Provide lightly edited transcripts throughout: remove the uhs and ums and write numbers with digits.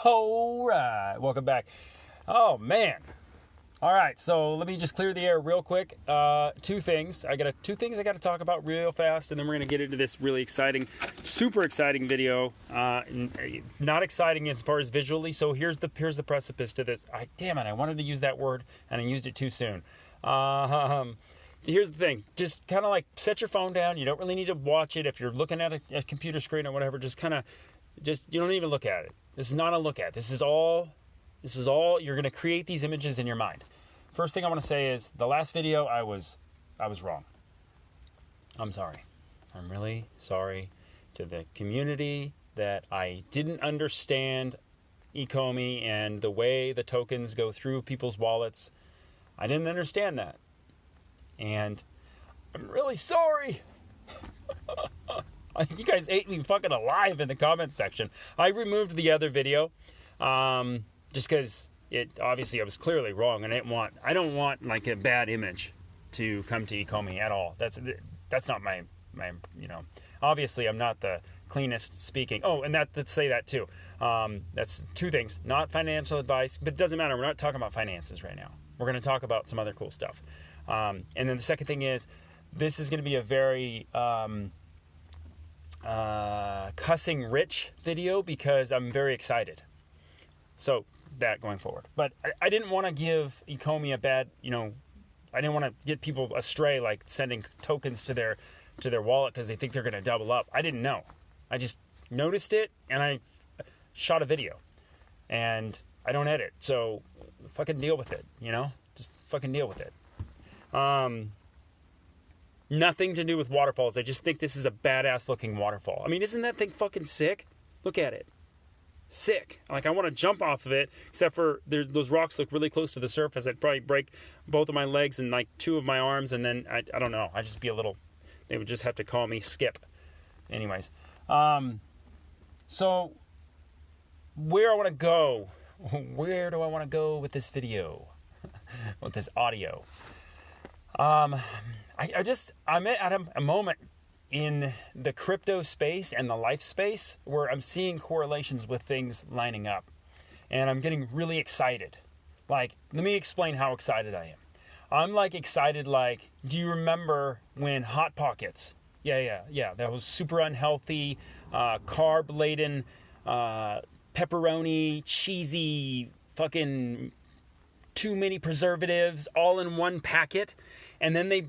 All right, welcome back. Oh man. All right, so let me just clear the air real quick. Two things I got to talk about real fast, and then we're gonna get into this really exciting, super exciting video. Not exciting as far as visually. So here's the precipice to this. Damn it, I wanted to use that word and I used it too soon. Here's the thing. Just kind of like set your phone down. You don't really need to watch it if you're looking at a computer screen or whatever. Just you don't even look at it. This is not a look at. This is all you're going to create these images in your mind. First thing I want to say is the last video I was wrong. I'm sorry. I'm really sorry to the community that I didn't understand Ecomi and the way the tokens go through people's wallets. I didn't understand that. And I'm really sorry. You guys ate me fucking alive in the comments section. I removed the other video just because obviously I was clearly wrong, and I don't want like a bad image to come to Ecomi at all. That's not my obviously I'm not the cleanest speaking. Oh, and let's say that too. That's two things. Not financial advice, but it doesn't matter. We're not talking about finances right now. We're going to talk about some other cool stuff. And then the second thing is, this is going to be a very cussing rich video because I'm very excited. So that going forward. But I didn't want to give Ecomi a bad, I didn't want to get people astray, like sending tokens to their wallet because they think they're going to double up. I didn't know. I just noticed it and I shot a video. And I don't edit, so fucking deal with it, Just fucking deal with it. Nothing to do with waterfalls. I just think this is a badass looking waterfall. I mean, isn't that thing fucking sick? Look at it. Sick. Like, I want to jump off of it, except for those rocks look really close to the surface. I'd probably break both of my legs and like two of my arms, and then I don't know. I'd just be they would just have to call me Skip. Anyways. So where I want to go. Where do I want to go with this video? With this audio? I'm at a moment in the crypto space and the life space where I'm seeing correlations with things lining up. And I'm getting really excited. Like, let me explain how excited I am. I'm like excited, like, do you remember when Hot Pockets? Yeah. That was super unhealthy, carb-laden, pepperoni, cheesy, fucking too many preservatives all in one packet. And then they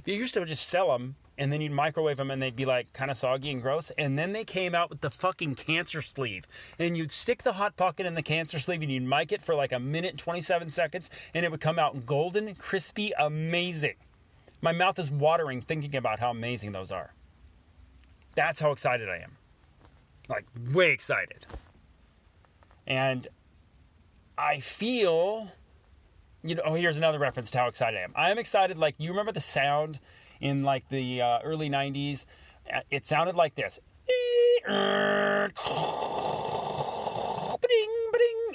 used to just sell them, and then you'd microwave them and they'd be like kind of soggy and gross. And then they came out with the fucking cancer sleeve, and you'd stick the Hot Pocket in the cancer sleeve and you'd mic it for like a minute and 27 seconds, and it would come out golden, crispy, amazing. My mouth is watering thinking about how amazing those are. That's how excited I am. Like, way excited. And I feel, here's another reference to how excited I am. I am excited, like, you remember the sound in, like, the early 90s? It sounded like this.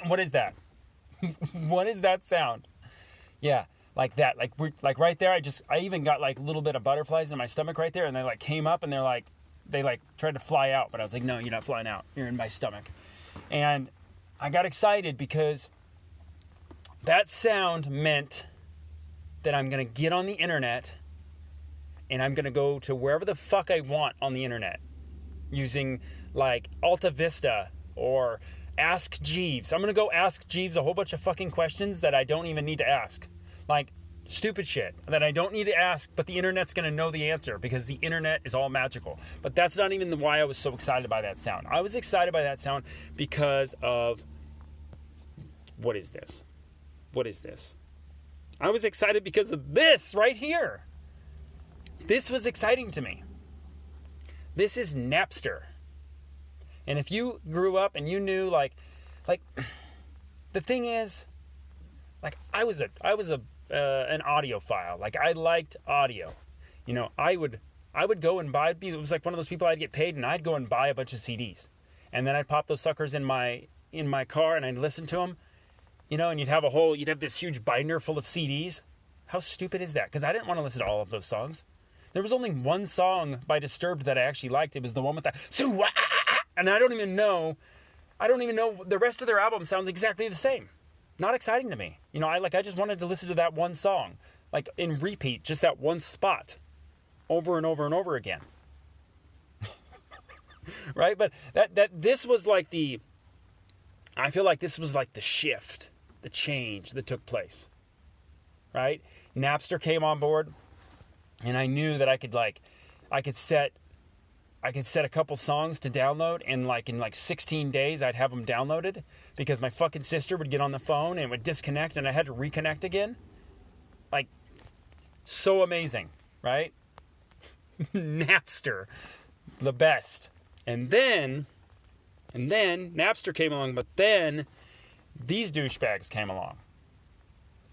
What is that? What is that sound? Yeah, like that. Like right there, I even got, like, a little bit of butterflies in my stomach right there, and they, like, came up, and they tried to fly out, but I was like, no, you're not flying out. You're in my stomach. And I got excited because that sound meant that I'm going to get on the internet and I'm going to go to wherever the fuck I want on the internet using like Alta Vista or Ask Jeeves. I'm going to go ask Jeeves a whole bunch of fucking questions that I don't even need to ask. Like stupid shit that I don't need to ask, but the internet's going to know the answer because the internet is all magical. But that's not even why I was so excited by that sound. I was excited by that sound because of, what is this? What is this? I was excited because of this right here. This was exciting to me. This is Napster. And if you grew up and you knew, like, the thing is, like, I was an audiophile. Like, I liked audio. I would go and buy. It was like one of those people I'd get paid, and I'd go and buy a bunch of CDs, and then I'd pop those suckers in my car, and I'd listen to them. And you'd have this huge binder full of CDs. How stupid is that? Because I didn't want to listen to all of those songs. There was only one song by Disturbed that I actually liked. It was the one with that, and I don't even know I don't even know, the rest of their album sounds exactly the same. Not exciting to me. You know, I just wanted to listen to that one song, like in repeat, just that one spot over and over and over again. Right? But this was like I feel like this was like the shift, the change that took place. Right? Napster came on board, and I knew that I could set a couple songs to download, and in 16 days I'd have them downloaded, because my fucking sister would get on the phone and it would disconnect and I had to reconnect again. Like, so amazing, right? Napster, the best. And then Napster came along, but then these douchebags came along.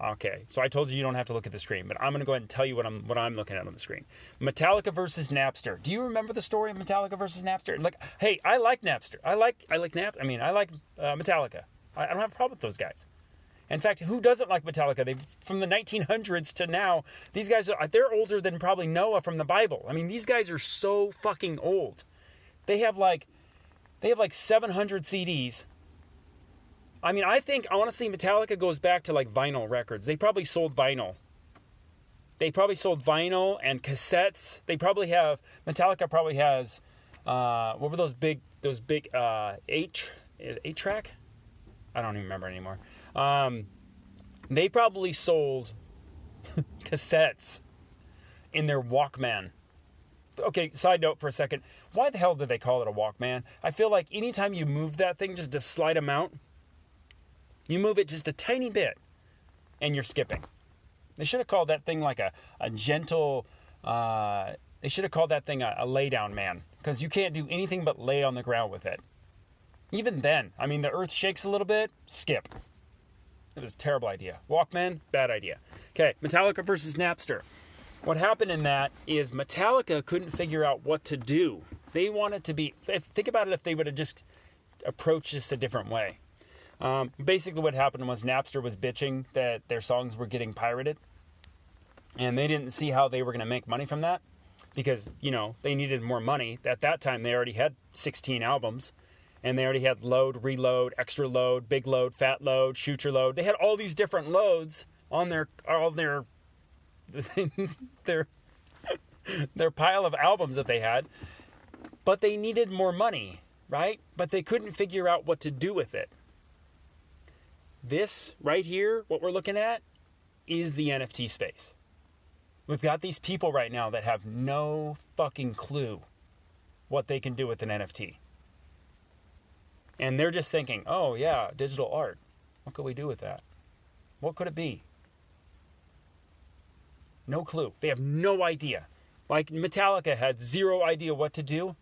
Okay, so I told you don't have to look at the screen, but I'm going to go ahead and tell you what I'm looking at on the screen. Metallica versus Napster. Do you remember the story of Metallica versus Napster? Like, hey, I like Napster. I like Metallica. I don't have a problem with those guys. In fact, who doesn't like Metallica? From the 1900s to now, these guys they're older than probably Noah from the Bible. I mean, these guys are so fucking old. They have like 700 CDs. I mean, I think, honestly, Metallica goes back to like vinyl records. They probably sold vinyl. And cassettes. Metallica probably has, what were those big 8-track? I don't even remember anymore. They probably sold cassettes in their Walkman. Okay, side note for a second. Why the hell did they call it a Walkman? I feel like anytime you move that thing just a slight amount, you move it just a tiny bit, and you're skipping. They should have called that thing like a gentle, they should have called that thing a lay-down man, because you can't do anything but lay on the ground with it. Even then, I mean, the earth shakes a little bit, skip. It was a terrible idea. Walkman, bad idea. Okay, Metallica versus Napster. What happened in that is Metallica couldn't figure out what to do. They wanted to be, think about it if they would have just approached this a different way. Basically what happened was Napster was bitching that their songs were getting pirated, and they didn't see how they were going to make money from that, because, you know, they needed more money. At that time, they already had 16 albums, and they already had load, reload, extra load, big load, fat load, shoot your load. They had all these different loads on their their pile of albums that they had, but they needed more money, right? But they couldn't figure out what to do with it. This right here, what we're looking at, is the NFT space. We've got these people right now that have no fucking clue what they can do with an NFT. And they're just thinking, oh yeah, digital art. What could we do with that? What could it be? No clue. They have no idea. Like Metallica had zero idea what to do.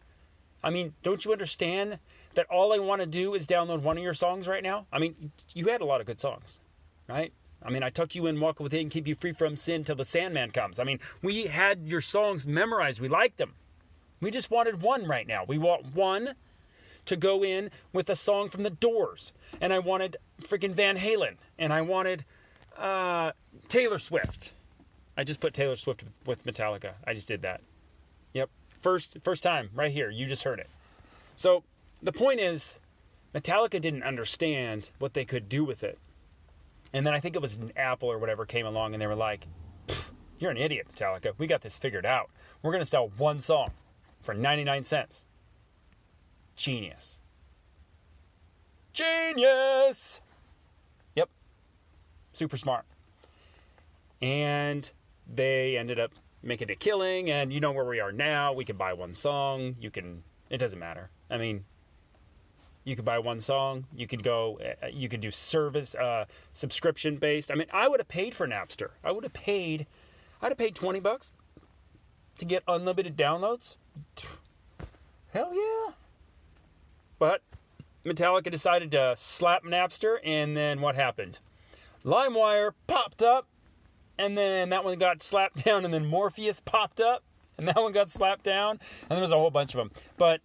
I mean, don't you understand that all I want to do is download one of your songs right now? I mean, you had a lot of good songs, right? I mean, I tuck you in, walk within, keep you free from sin till the Sandman comes. I mean, we had your songs memorized. We liked them. We just wanted one right now. We want one to go in with a song from the Doors. And I wanted freaking Van Halen. And I wanted Taylor Swift. I just put Taylor Swift with Metallica. I just did that. Yep. First time, right here. You just heard it. So the point is, Metallica didn't understand what they could do with it. And then I think it was Apple or whatever came along and they were like, you're an idiot, Metallica. We got this figured out. We're going to sell one song for 99 cents. Genius. Genius! Yep. Super smart. And they ended up making a killing, and you know where we are now. We can buy one song. It doesn't matter. I mean, you could buy one song. You could do service, subscription based. I mean, I would have paid for Napster. I'd have paid $20 to get unlimited downloads. Hell yeah. But Metallica decided to slap Napster, and then what happened? LimeWire popped up, and then that one got slapped down, and then Morpheus popped up, and that one got slapped down, and there was a whole bunch of them. But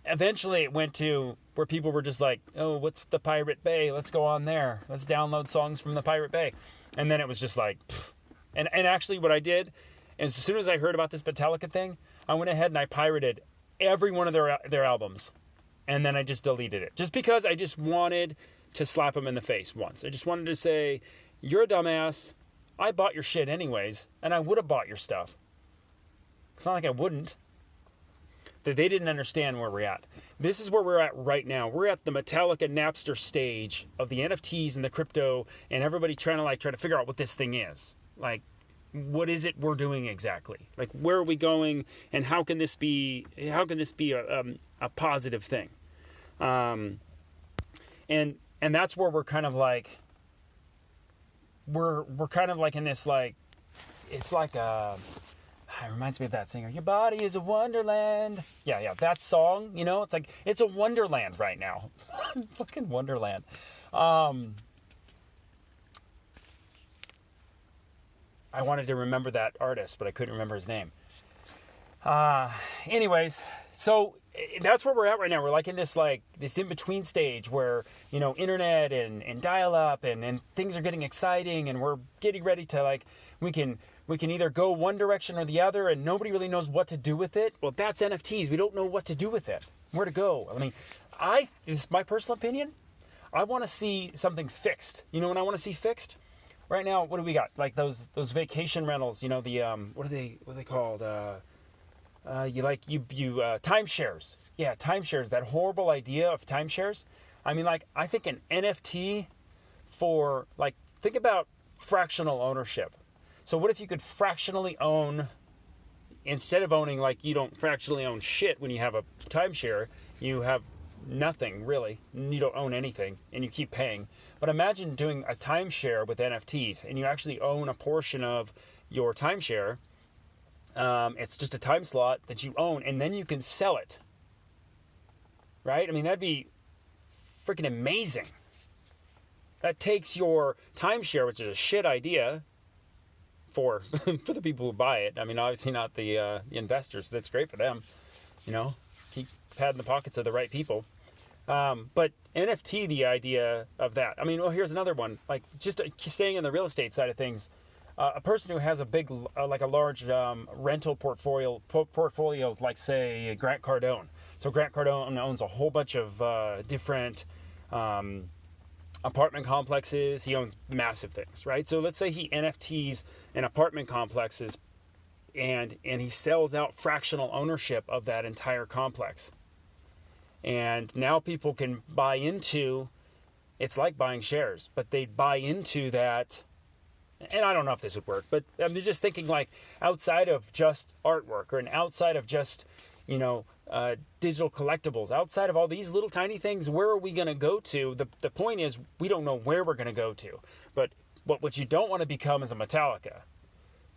eventually it went to where people were just like, oh, what's the Pirate Bay? Let's go on there. Let's download songs from the Pirate Bay. And then it was just like, pfft. And actually what I did, as soon as I heard about this Metallica thing, I went ahead and I pirated every one of their albums. And then I just deleted it. Just because I just wanted to slap him in the face once. I just wanted to say, you're a dumbass. I bought your shit anyways, and I would have bought your stuff. It's not like I wouldn't. That they didn't understand where we're at. This is where we're at right now. We're at the Metallica Napster stage of the NFTs and the crypto, and everybody trying to figure out what this thing is. Like, what is it we're doing exactly? Like, where are we going, and how can this be a positive thing? And that's where we're kind of like, we're kind of like in this, like, it's like it reminds me of that singer. Your body is a wonderland. Yeah, that song, it's like, it's a wonderland right now. Fucking wonderland. I wanted to remember that artist, but I couldn't remember his name. Anyways, so that's where we're at right now. We're like in this in-between stage where, internet and dial-up and things are getting exciting, and we're getting ready to, we can either go one direction or the other, and nobody really knows what to do with it. Well, that's NFTs. We don't know what to do with it, where to go. I mean, this is my personal opinion. I want to see something fixed. You know what I want to see fixed? Right now, what do we got? Like those vacation rentals, the what are they called? Timeshares. Yeah, timeshares. That horrible idea of timeshares. I mean, I think an NFT for, think about fractional ownership. So what if you could fractionally own, instead of owning, you don't fractionally own shit when you have a timeshare, you have nothing really, you don't own anything, and you keep paying. But imagine doing a timeshare with NFTs, and you actually own a portion of your timeshare. It's just a time slot that you own, and then you can sell it. Right? I mean, that'd be freaking amazing. That takes your timeshare, which is a shit idea for the people who buy it. I mean, obviously not the investors. That's great for them. Keep padding the pockets of the right people. But NFT, the idea of that. I mean, well, here's another one. Just staying in the real estate side of things. A person who has a big, a large rental portfolio, like, say, Grant Cardone. So Grant Cardone owns a whole bunch of different apartment complexes. He owns massive things, right? So let's say he NFTs an apartment complexes, and he sells out fractional ownership of that entire complex. And now people can buy into, it's like buying shares, but they buy into that. And I don't know if this would work, but I'm just thinking, outside of just artwork, or outside of just, digital collectibles, outside of all these little tiny things, where are we going to go to? The point is, we don't know where we're going to go to. But what you don't want to become is a Metallica.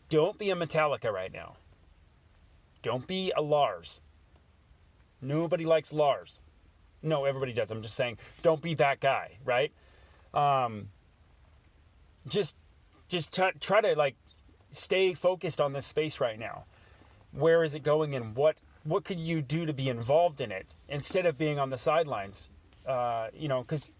Don't be a Metallica right now. Don't be a Lars. Nobody likes Lars. No, everybody does. I'm just saying, don't be that guy, right? Just try to stay focused on this space right now. Where is it going, and what could you do to be involved in it instead of being on the sidelines? Because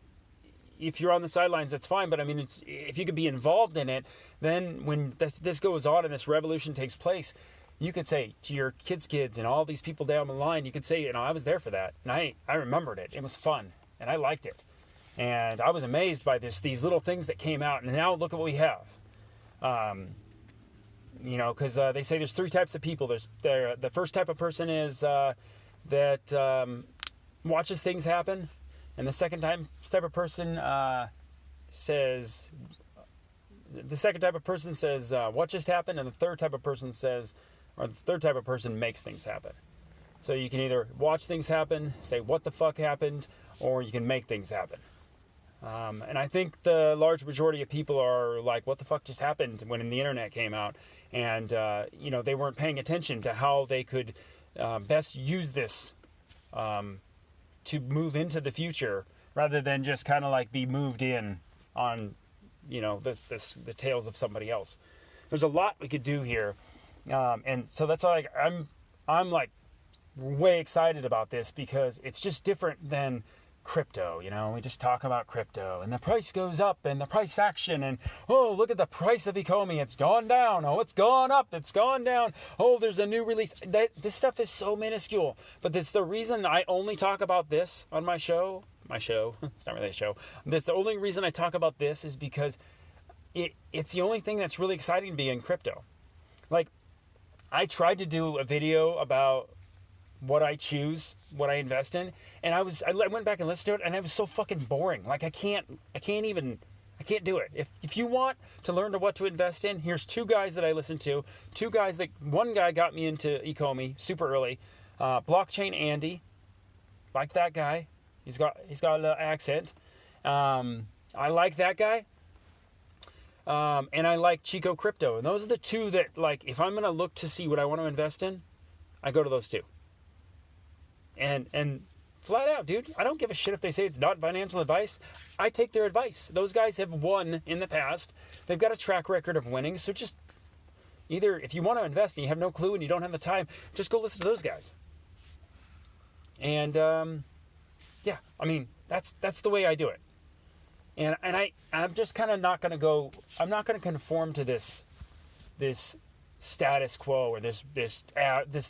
if you're on the sidelines, that's fine. But I mean, if you could be involved in it, then when this goes on and this revolution takes place, you could say to your kids and all these people down the line, you could say, I was there for that, and I remembered it. It was fun, and I liked it, and I was amazed by these little things that came out, and now look at what we have. Because they say there's three types of people. The first type of person is that watches things happen, and the second type of person says what just happened, and the third type of person makes things happen. So you can either watch things happen, say what the fuck happened, or you can make things happen. And I think the large majority of people are like, what the fuck just happened when the internet came out? And, they weren't paying attention to how they could best use this to move into the future, rather than just kind of be moved in on, the tails of somebody else. There's a lot we could do here. And so that's why I'm way excited about this, because it's just different than crypto, you know, we just talk about crypto and the price goes up and the price action and, oh, look at the price of Ecomi. It's gone down. Oh, it's gone up. It's gone down. Oh, there's a new release. This stuff is so minuscule, but that's the reason I only talk about this on my show. It's not really a show. That's the only reason I talk about this is because it's the only thing that's really exciting to me in crypto. Like, I tried to do a video about what I choose, what I invest in, and I went back and listened to it, and it was so fucking boring. Like, I can't do it. If you want to learn what to invest in, here's two guys that I listen to. One guy got me into Ecomi super early. Blockchain Andy, like that guy. He's got a little accent. I like that guy. And I like Chico Crypto. And those are the two that, like, if I'm gonna look to see what I want to invest in, I go to those two. And flat out, dude, I don't give a shit if they say it's not financial advice. I take their advice. Those guys have won in the past. They've got a track record of winning. So just either, if you want to invest and you have no clue and you don't have the time, just go listen to those guys. And yeah, I mean, that's the way I do it. And I'm just kind of not going to go. I'm not going to conform to this status quo or this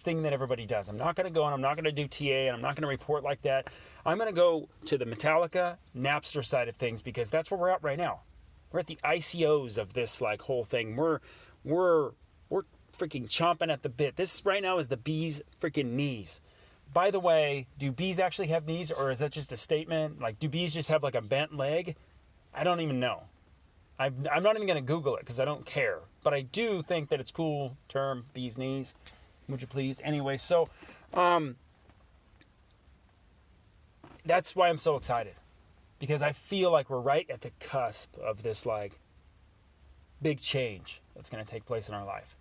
thing that everybody does. I'm not going to go and I'm not going to do TA and I'm not going to report like that. I'm going to go to the Metallica, Napster side of things because that's where we're at right now. We're at the ICOs of this like whole thing. We're freaking chomping at the bit. This right now is the bee's freaking knees. By the way, do bees actually have knees or is that just a statement? Like, do bees just have like a bent leg? I don't even know. I'm not even going to Google it because I don't care. But I do think that it's cool term, bee's knees. Would you please? Anyway, so that's why I'm so excited. Because I feel like we're right at the cusp of this like big change that's going to take place in our life.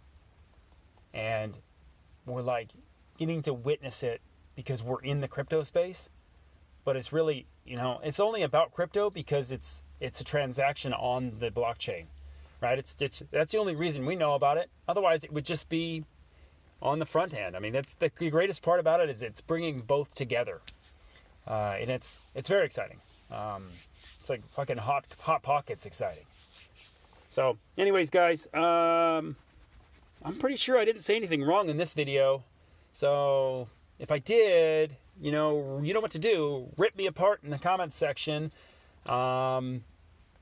And we're like getting to witness it because we're in the crypto space. But it's really, you know, it's only about crypto because it's a transaction on the blockchain, right? That's the only reason we know about it. Otherwise, it would just be on the front end. I mean, that's the greatest part about it is it's bringing both together, and it's very exciting. It's like fucking hot pockets exciting. So, anyways, guys, I'm pretty sure I didn't say anything wrong in this video. So, if I did, you know what to do. Rip me apart in the comments section.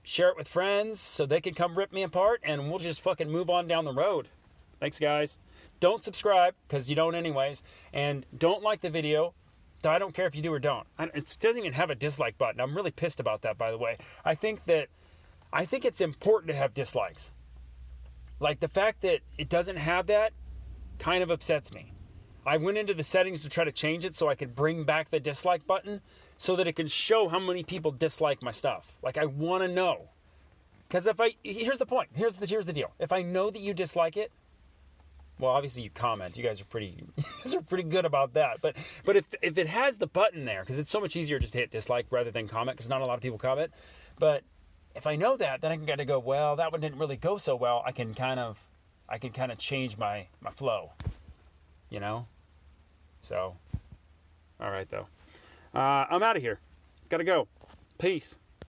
Share it with friends so they can come rip me apart and we'll just fucking move on down the road. Thanks, guys. Don't subscribe because you don't anyways. And don't like the video. I don't care if you do or don't. It doesn't even have a dislike button. I'm really pissed about that, by the way. I think it's important to have dislikes. Like the fact that it doesn't have that kind of upsets me. I went into the settings to try to change it so I could bring back the dislike button so that it can show how many people dislike my stuff. Like, I want to know. Because here's the point. Here's the deal. If I know that you dislike it, well, obviously you comment. You guys are pretty good about that. But if it has the button there, because it's so much easier just to hit dislike rather than comment, because not a lot of people comment. But if I know that, then I can kind of go, well, that one didn't really go so well. I can kind of change my flow, you know? So, all right, though. I'm out of here. Gotta go. Peace.